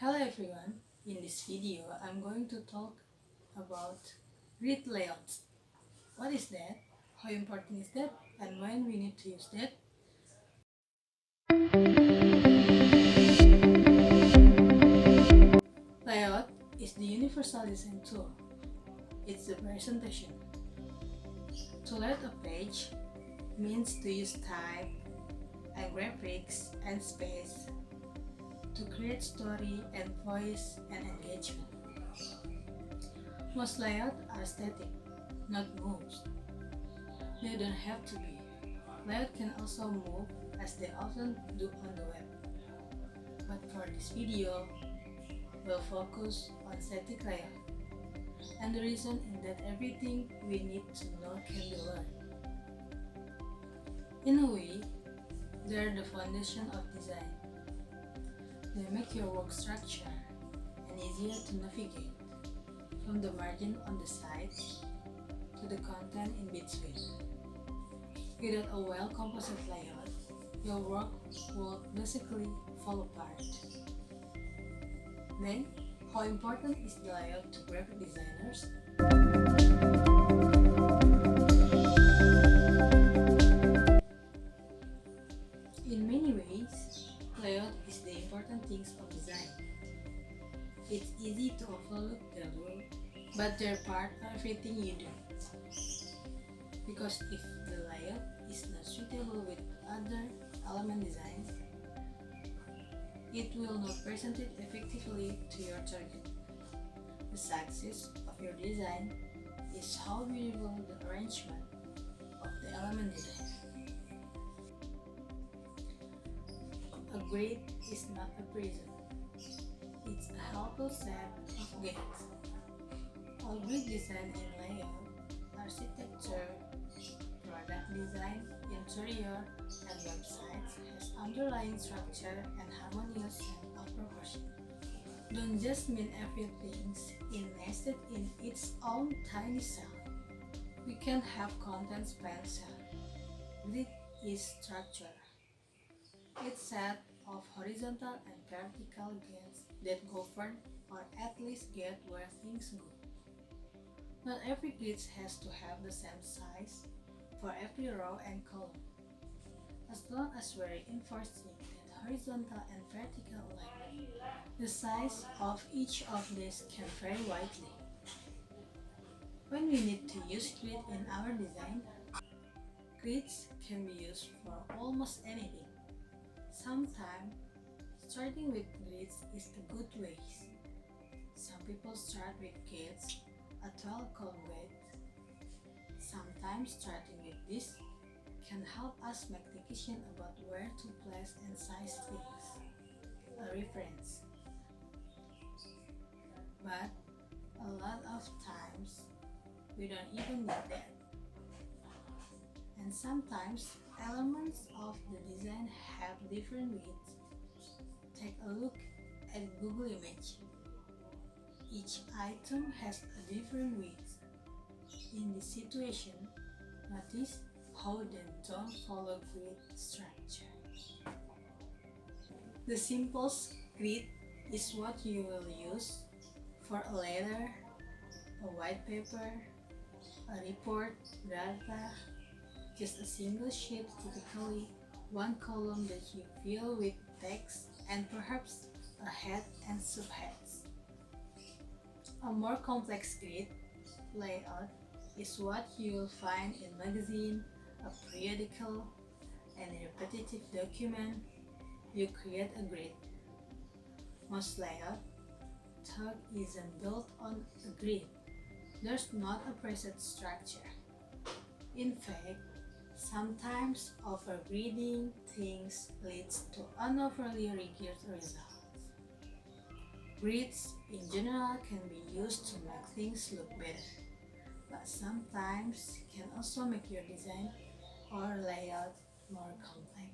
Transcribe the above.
Hello everyone, in this video I'm going to talk about grid layouts. What is that? How important is that? And when we need to use that? Layout is the universal design tool. It's the presentation. To layout a page means to use type and graphics and space to create story and voice and engagement. Most layouts are static, not moves. They don't have to be. Layout can also move as they often do on the web. But for this video, we'll focus on static layout. And the reason is that everything we need to know can be learned. In a way, they're the foundation of design. They make your work structure and easier to navigate, from the margin on the sides to the content in between. Without a well-composed layout, your work will basically fall apart. Then, how important is the layout to graphic designers? In many ways, layout is the important things of design. It's easy to overlook their role, but they're part of everything you do. Because if the layout is not suitable with other element designs, it will not present it effectively to your target. The success of your design is how beautiful the arrangement of the element design. A grid is not a prison. It's a helpful set of gates. All grid design and layout, architecture, product design, interior, and websites has underlying structure and harmonious set of proportions. Don't just mean everything's nested in its own tiny cell. We can have content span cell. Grid is structure. It's set of horizontal and vertical gates that govern or at least get where things go. Not every grid has to have the same size for every row and column. As long as we're reinforcing that horizontal and vertical alignment, the size of each of these can vary widely. When we need to use grid in our design, grids can be used for almost anything. Sometimes, starting with grids is a good way. Some people start with grids, a 12-column grid. Sometimes starting with this can help us make decisions about where to place and size things. A reference. But a lot of times we don't even need that. And sometimes elements of the design have different widths. Take a look at Google Image. Each item has a different width. In this situation, notice how they don't follow grid structure. The simplest grid is what you will use for a letter, a white paper, a report, data, just a single sheet, typically one column that you fill with text and perhaps a head and subheads. A more complex grid layout is what you'll find in magazine, a periodical, and a repetitive document. You create a grid. Most layout talk isn't built on a grid. There's not a preset structure. In fact, sometimes overgridding things leads to an overly rigid result. Grids in general can be used to make things look better, but sometimes can also make your design or layout more complex.